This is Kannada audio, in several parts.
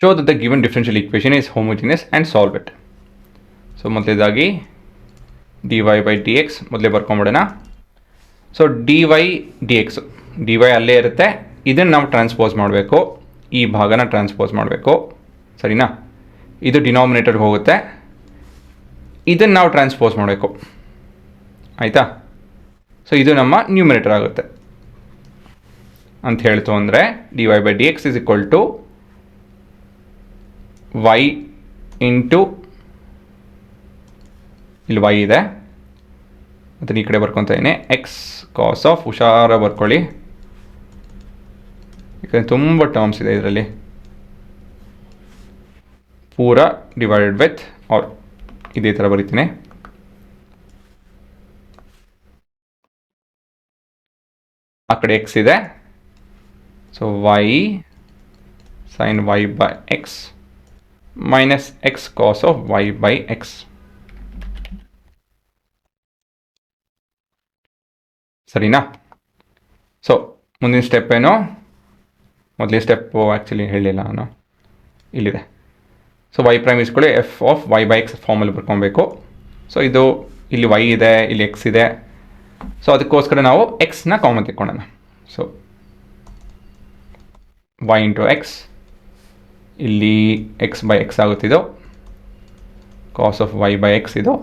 Show that the given differential equation is homogeneous and solve it. So ಮೊದಲೇದಾಗಿ dy ಬೈ ಡಿ ಎಕ್ಸ್ ಮೊದಲೇ ಬರ್ಕೊಂಬಿಡೋಣ. ಸೊ dy dx, dy ಅಲ್ಲೇ ಇರುತ್ತೆ, ಇದನ್ನು ನಾವು ಟ್ರಾನ್ಸ್ಪೋಸ್ ಮಾಡಬೇಕು, ಈ ಭಾಗನ ಟ್ರಾನ್ಸ್ಪೋಸ್ ಮಾಡಬೇಕು, ಸರಿನಾ? ಇದು ಡಿನಾಮಿನೇಟರ್ಗೆ ಹೋಗುತ್ತೆ, ಇದನ್ನು ನಾವು ಟ್ರಾನ್ಸ್ಪೋಸ್ ಮಾಡಬೇಕು, ಆಯಿತಾ? ಸೊ ಇದು ನಮ್ಮ ನ್ಯೂಮಿನೇಟರ್ ಆಗುತ್ತೆ ಅಂತ ಹೇಳ್ತು ಅಂದರೆ dy by D x is equal to y into, ಇಲ್ಲಿ y ಇದೆ, ಮತ್ತು ಈ ಕಡೆ ಬರ್ಕೊತಾ ಇದ್ದೀನಿ ಎಕ್ಸ್ ಕಾಸ್ ಆಫ್, ಹುಷಾರ ಬರ್ಕೊಳ್ಳಿ ಯಾಕಂದರೆ ತುಂಬ ಟರ್ಮ್ಸ್ ಇದೆ ಇದರಲ್ಲಿ, ಪೂರ ಡಿವೈಡೆಡ್ ವಿತ್, ಆರ್ ಇದೇ ಥರ ಬರೀತೀನಿ, ಆ ಕಡೆ ಎಕ್ಸ್ ಇದೆ, so y sin y by X minus X cos of y by X. ಸರಿನಾ? ಸೊ ಮುಂದಿನ ಸ್ಟೆಪ್ ಏನು? ಮೊದಲೇ ಸ್ಟೆಪ್ಪು ಆ್ಯಕ್ಚುಲಿ ಹೇಳಿಲ್ಲ ನಾನು, ಇಲ್ಲಿದೆ. ಸೊ y ಪ್ರೈಮ್ ಇಸ್ಕೊಳ್ಳಿ F of y by X formally ಬರ್ಕೊಬೇಕು. ಸೊ ಇದು ಇಲ್ಲಿ y ಇದೆ, ಇಲ್ಲಿ x ಇದೆ, ಸೊ ಅದಕ್ಕೋಸ್ಕರ ನಾವು ಎಕ್ಸ್ನ ಕಾಮನ್ ತೆಕ್ಕೊಳ್ಳೋಣ. ಸೊ y ಇಂಟು ಎಕ್ಸ್, ಇಲ್ಲಿ ಎಕ್ಸ್ ಬೈ ಎಕ್ಸ್ ಆಗುತ್ತಿದ್ದು, cos of y by X ಇದು,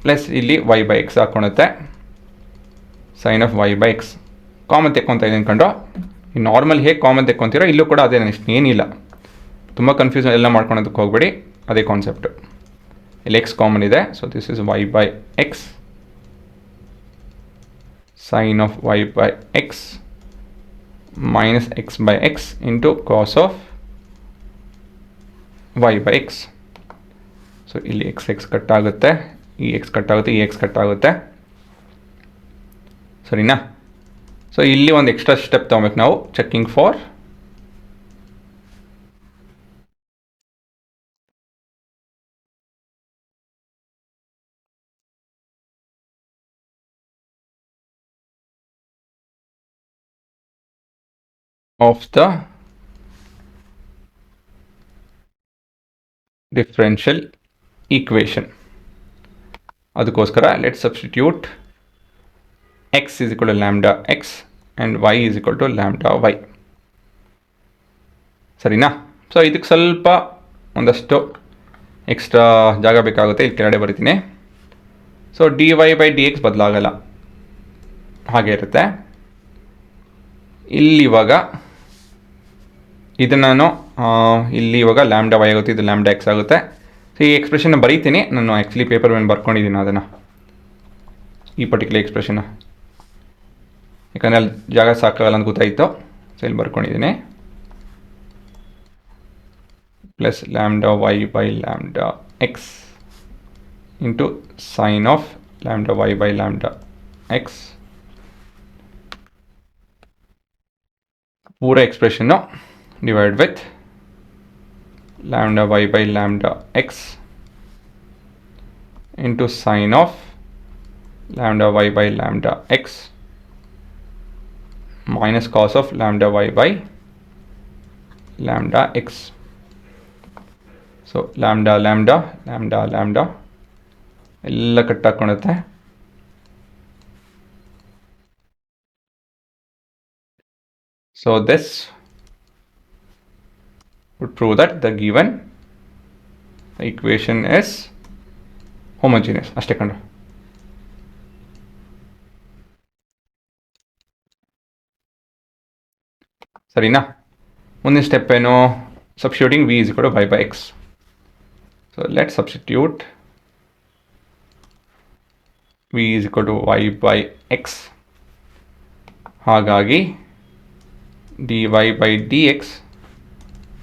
ಪ್ಲಸ್ ಇಲ್ಲಿ y ಬೈ ಎಕ್ಸ್ ಹಾಕ್ಕೊಳುತ್ತೆ, sine of y by X common ತೆಕ್ಕೊತಾ ಇದ್ದೀನಿ ಕಂಡು. ಈ ನಾರ್ಮಲ್ ಹೇಗೆ ಕಾಮನ್ ತೆಕ್ಕೊತೀರೋ ಇಲ್ಲೂ ಕೂಡ ಅದೇ, ನೆಕ್ಸ್ಟ್ ಏನಿಲ್ಲ, ತುಂಬ ಕನ್ಫ್ಯೂಷನ್ ಎಲ್ಲ ಮಾಡ್ಕೊಳೋದಕ್ಕೆ ಹೋಗಬೇಡಿ, ಅದೇ ಕಾನ್ಸೆಪ್ಟು. ಇಲ್ಲಿ ಎಕ್ಸ್ ಕಾಮನ್ ಇದೆ, so this is y by x sine of y by X minus x by X into cos of y by X. So ಇಲ್ಲಿ ಎಕ್ಸ್ ಎಕ್ಸ್ ಕಟ್ ಆಗುತ್ತೆ, ಈ ಎಕ್ಸ್ ಕಟ್ ಆಗುತ್ತೆ, ಈ ಎಕ್ಸ್ ಕಟ್ ಆಗುತ್ತೆ, ಸರಿನಾ? ಸೊ ಇಲ್ಲಿ ಒಂದು ಎಕ್ಸ್ಟ್ರಾ ಸ್ಟೆಪ್ ತೊಗೊಬೇಕು ನಾವು, checking for of the differential equation. ಅದಕ್ಕೋಸ್ಕರ let substitute x is equal to lambda x and y is equal to lambda y. ಸರಿನಾ? ಸೊ ಇದಕ್ಕೆ ಸ್ವಲ್ಪ ಒಂದಷ್ಟು ಎಕ್ಸ್ಟ್ರಾ ಜಾಗ ಬೇಕಾಗುತ್ತೆ, ಇಲ್ಲಿ ಕೆಳಗಡೆ ಬರಿತೀನಿ. So dy by D X ಬದಲಾಗಲ್ಲ, ಹಾಗೆ ಇರುತ್ತೆ. ಇಲ್ಲಿ ಇವಾಗ ಇದನ್ನು ನಾನು ಇಲ್ಲಿ ಇವಾಗ ಲ್ಯಾಂಬ್ಡಾ ವೈ ಆಗುತ್ತೆ, ಇದು ಲ್ಯಾಂಬ್ಡಾ ಎಕ್ಸ್ ಆಗುತ್ತೆ. ಸೊ ಈ ಎಕ್ಸ್ಪ್ರೆಷನ್ನ ಬರೀತೀನಿ, ನಾನು ಆ್ಯಕ್ಚುಲಿ ಪೇಪರ್ ಮೇಲೆ ಬರ್ಕೊಂಡಿದ್ದೀನಿ ಅದನ್ನು, ಈ ಪರ್ಟಿಕ್ಯುಲರ್ ಎಕ್ಸ್ಪ್ರೆಷನ್ನ, ಯಾಕಂದರೆ ಅಲ್ಲಿ ಜಾಗ ಸಾಕಾಗಲ್ಲ ಅಂತ ಗೊತ್ತಾಯಿತು. ಸೊ ಇಲ್ಲಿ ಬರ್ಕೊಂಡಿದ್ದೀನಿ, plus lambda Y by lambda X into sine of lambda Y by lambda X, ಪೂರ ಎಕ್ಸ್ಪ್ರೆಷನ್ನು divide with lambda Y by lambda X into sine of lambda y by lambda x minus cos of lambda y by lambda x. So lambda lambda lambda lambda ಎಲ್ಲ cut ಹಾಕೊಳ್ಳುತ್ತೆ. So this would prove that the given equation is homogeneous. ಅಷ್ಟೇ ಕಂಡು. ಸರಿನಾ? ಮುಂದಿನ ಸ್ಟೆಪ್ ಏನು? Substituting v is equal to y by x. So let's substitute v is equal to y by x. ಹಾಗಾಗಿ dy by dx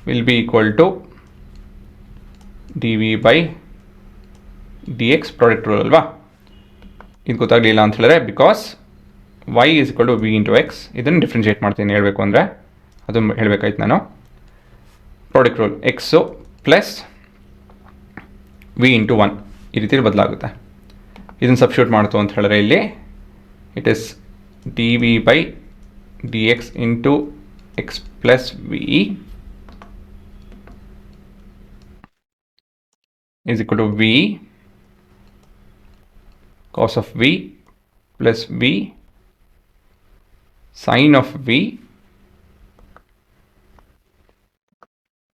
will be equal to dv by dx product rule ಅಲ್ವಾ? ಇದು ಗೊತ್ತಾಗಲಿಲ್ಲ ಅಂತ ಹೇಳಿದ್ರೆ, because y is equal to v into x, ಇದನ್ನು ಡಿಫ್ರೆನ್ಷಿಯೇಟ್ ಮಾಡ್ತೀನಿ ಹೇಳಬೇಕು ಅಂದರೆ, ಅದು ಹೇಳಬೇಕಾಯ್ತು ನಾನು. Product rule x plus v into 1 ಈ ರೀತಿ ಬದಲಾಗುತ್ತೆ. ಇದನ್ನು ಸಬ್ಸ್ಟಿಟ್ಯೂಟ್ ಮಾಡ್ತು ಅಂತ ಹೇಳಿದ್ರೆ ಇಲ್ಲಿ it is d v by D x into x plus v is equal to v cos of v plus v sin of v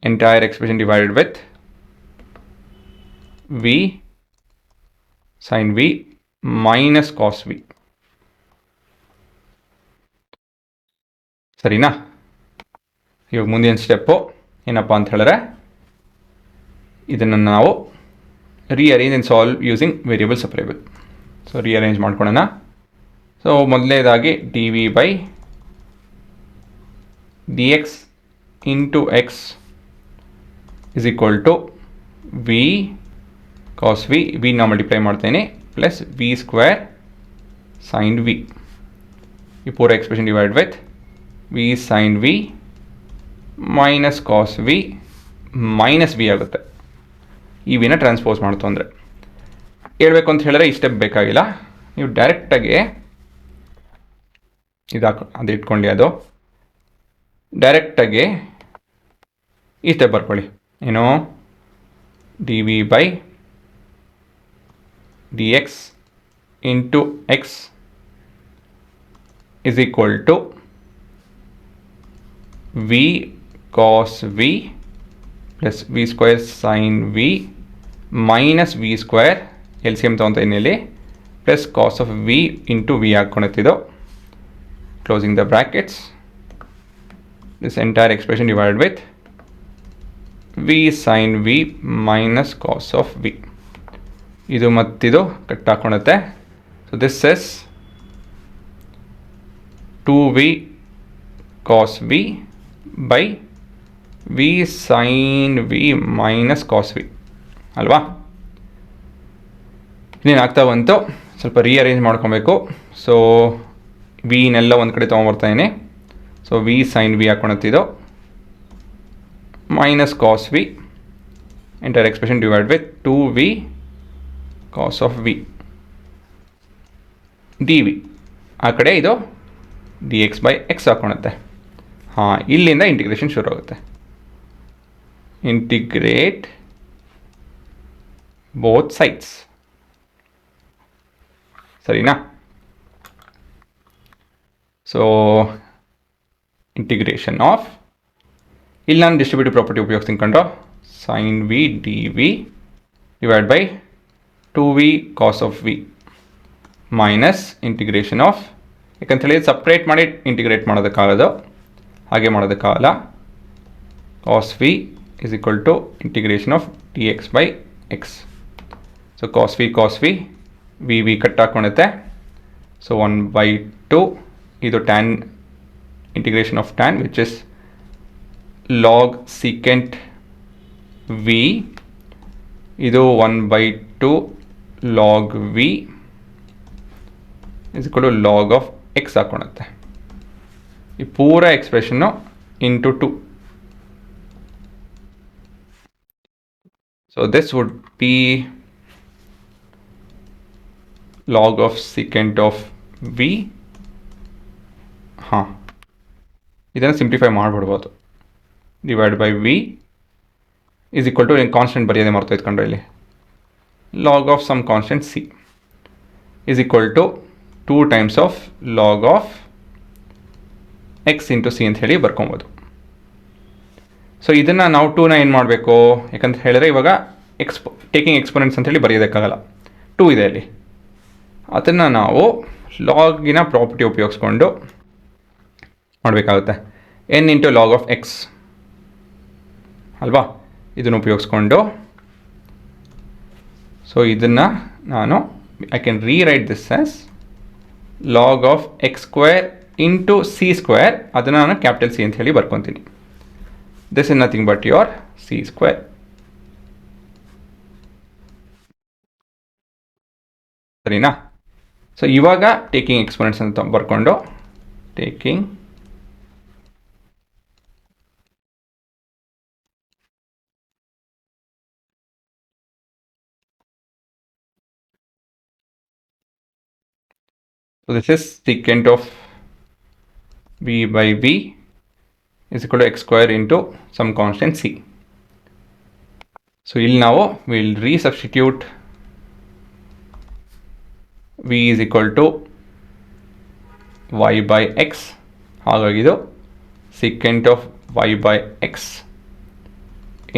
entire expression divided with v sin v minus cos v. ಸರಿನಾ? ಇವಾಗ ಮುಂದಿನ ಸ್ಟೆಪ್ಪು ಏನಪ್ಪ ಅಂತ ಹೇಳಿದ್ರೆ ಇದನ್ನು ನಾವು rearrange and solve using variable separable. So rearrange ಮಾಡ್ಕೊಳ್ಳೋಣ. ಸೊ ಮೊದಲನೇದಾಗಿ dv by dx into x is equal to v cos v, v ನ ಮಲ್ಟಿಪ್ಲೈ ಮಾಡ್ತೇನೆ, plus v square sin v. ಈ ಪೂರ expression divide with v sin v minus cos v minus v ಆಗುತ್ತೆ. ಈ ವಿನ ಟ್ರಾನ್ಸ್ಪೋಸ್ ಮಾಡ್ತು ಅಂದರೆ ಹೇಳ್ಬೇಕು ಅಂತ ಹೇಳಿದ್ರೆ ಈ ಸ್ಟೆಪ್ ಬೇಕಾಗಿಲ್ಲ, ನೀವು ಡೈರೆಕ್ಟಾಗಿ ಅದು ಇಟ್ಕೊಳ್ಳಿ, ಅದು ಡೈರೆಕ್ಟಾಗಿ ಈ ಸ್ಟೆಪ್ ಬರ್ಕೊಳ್ಳಿ. ಏನು d v by D x into x is equal to v cos v plus v square sin v minus v square LCM ತಗೊಂತೀನಿ ಇಲ್ಲಿ plus cos of v into v ಹಾಕ್ಕೊಳ್ತಿದ್ದು, closing the brackets, this entire expression divided with v sin v minus cos of v. ಇದು ಮತ್ತಿದು cut ಹಾಕ್ಕೊಳುತ್ತೆ. So this is 2v cos v by v sin v minus cos v ಅಲ್ವಾ? ಇನ್ನೇನು ಆಗ್ತಾ ಬಂತು, ಸ್ವಲ್ಪ ರೀಅರೇಂಜ್ ಮಾಡ್ಕೊಬೇಕು. ಸೊ ವಿನೆಲ್ಲ ಒಂದು ಕಡೆ ತೊಗೊಂಬರ್ತಾಯಿನಿ. ಸೊ ವಿ ಸೈನ್ ವಿ ಹಾಕ್ಕೊಳತ್ತಿದ್ದು minus cos V enter expression divide with 2v cos of V D V, ಆ ಕಡೆ ಇದು ಡಿ ಎಕ್ಸ್ ಬೈ ಎಕ್ಸ್ ಹಾಕ್ಕೊಳುತ್ತೆ. ಹಾಂ, ಇಲ್ಲಿಂದ ಇಂಟಿಗ್ರೇಷನ್ ಶುರು ಆಗುತ್ತೆ. ಇಂಟಿಗ್ರೇಟ್ ಬೋತ್ ಸೈಡ್ಸ್, ಸರಿನಾ? ಸೊ ಇಂಟಿಗ್ರೇಷನ್ ಆಫ್, ಇಲ್ಲಿ ನಾನು ಡಿಸ್ಟ್ರಿಬ್ಯೂಟಿವ್ ಪ್ರಾಪರ್ಟಿ ಉಪಯೋಗಿಸ್ಕೊಂಡು sine V D V divide by 2v cos of V minus integration of, ಯಾಕಂತೇಳಿ ಸಪ್ರೇಟ್ ಮಾಡಿ ಇಂಟಿಗ್ರೇಟ್ ಮಾಡೋದಕ್ಕಾಗೋದು, ಹಾಗೆ ಮಾಡೋದಕ್ಕಾಗಲ್ಲ. Cos V is equal to integration of D X by X. So cos V V V cut ಹಾಕ್ಕೊಳುತ್ತೆ. ಸೊ 1/2, ಇದು tan integration of tan which is log secant V, ಇದು 1/2 log V is equal to log of X ಹಾಕ್ಕೊಳುತ್ತೆ. ಈ ಪೂರ ಎಕ್ಸ್ಪ್ರೆಷನ್ನು into 2. So this would be log of secant of V. ಹಾಂ, ಇದನ್ನು ಸಿಂಪ್ಲಿಫೈ ಮಾಡಿಬಿಡ್ಬೋದು. Divide by V is equal to constant ಬರೆಯೋದೇ ಮರ್ತು ಇಟ್ಕೊಂಡ್ರೆ ಇಲ್ಲಿ log of some constant c is equal to 2 times of log of x into c ಅಂತ ಹೇಳಿ ಬರ್ಕೊಬೋದು. ಸೊ ಇದನ್ನು ನಾವು 2ನ ಏನು ಮಾಡಬೇಕು, ಯಾಕಂತ ಹೇಳಿದ್ರೆ ಇವಾಗ ಟೇಕಿಂಗ್ ಎಕ್ಸ್ಪೋನೆಂಟ್ಸ್ ಅಂತೇಳಿ ಬರೆಯೋದಕ್ಕಾಗಲ್ಲ, 2 ಇದೆ ಅಲ್ಲಿ. ಅದನ್ನು ನಾವು ಲಾಗಿನ ಪ್ರಾಪರ್ಟಿ ಉಪಯೋಗಿಸ್ಕೊಂಡು ಮಾಡಬೇಕಾಗುತ್ತೆ. N into log of X ಅಲ್ವಾ, ಇದನ್ನು ಉಪಯೋಗಿಸ್ಕೊಂಡು. ಸೊ ಇದನ್ನು ನಾನು I can rewrite this as log of X square into C square, ಅದನ್ನು ನಾನು ಕ್ಯಾಪಿಟಲ್ ಸಿ ಅಂತ ಹೇಳಿ ಬರ್ಕೊತೀನಿ. This is nothing but your C square. ಸರಿನಾ? ಸೊ ಇವಾಗ ಟೇಕಿಂಗ್ ಎಕ್ಸ್ಪೋನೆಂಟ್ಸ್ ಅಂತ ಬರ್ಕೊಂಡು taking so this is secant of v by v is equal to x square into some constant c. So ಇಲ್ಲಿ ನಾವು will resubstitute V is equal to y by X. ಹಾಗಾಗಿ ಇದು secant of y by X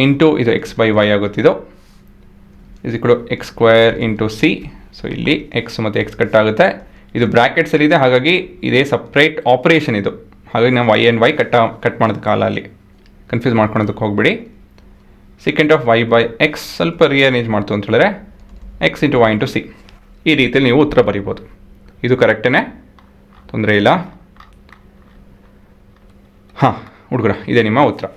into ಇದು ಎಕ್ಸ್ ಬೈ ವೈ ಆಗುತ್ತಿದ್ದು is equal to X square into C. So ಇಲ್ಲಿ ಎಕ್ಸ್ ಮತ್ತು ಎಕ್ಸ್ ಕಟ್ ಆಗುತ್ತೆ. ಇದು ಬ್ರ್ಯಾಕೆಟ್ಸಲ್ಲಿದೆ, ಹಾಗಾಗಿ ಇದೇ ಸಪ್ರೇಟ್ ಆಪ್ರೇಷನ್ ಇದು. ಹಾಗಾಗಿ ನಾವು ವೈ ಆ್ಯಂಡ್ ವೈ ಕಟ್ ಮಾಡೋದಕ್ಕಲ್ಲ, ಅಲ್ಲಿ ಕನ್ಫ್ಯೂಸ್ ಮಾಡ್ಕೊಳೋದಕ್ಕೆ ಹೋಗ್ಬಿಡಿ. Second of y by x ಸ್ವಲ್ಪ ರಿಅರೇಂಜ್ ಮಾಡ್ತು ಅಂತ ಹೇಳಿದ್ರೆ x into y into c. ಈ ರೀತಿಯಲ್ಲಿ ನೀವು ಉತ್ತರ ಬರಿಬೋದು. ಇದು ಕರೆಕ್ಟೇ, ತೊಂದರೆ ಇಲ್ಲ. ಹಾಂ ಹುಡುಗರ, ಇದೇ ನಿಮ್ಮ ಉತ್ತರ.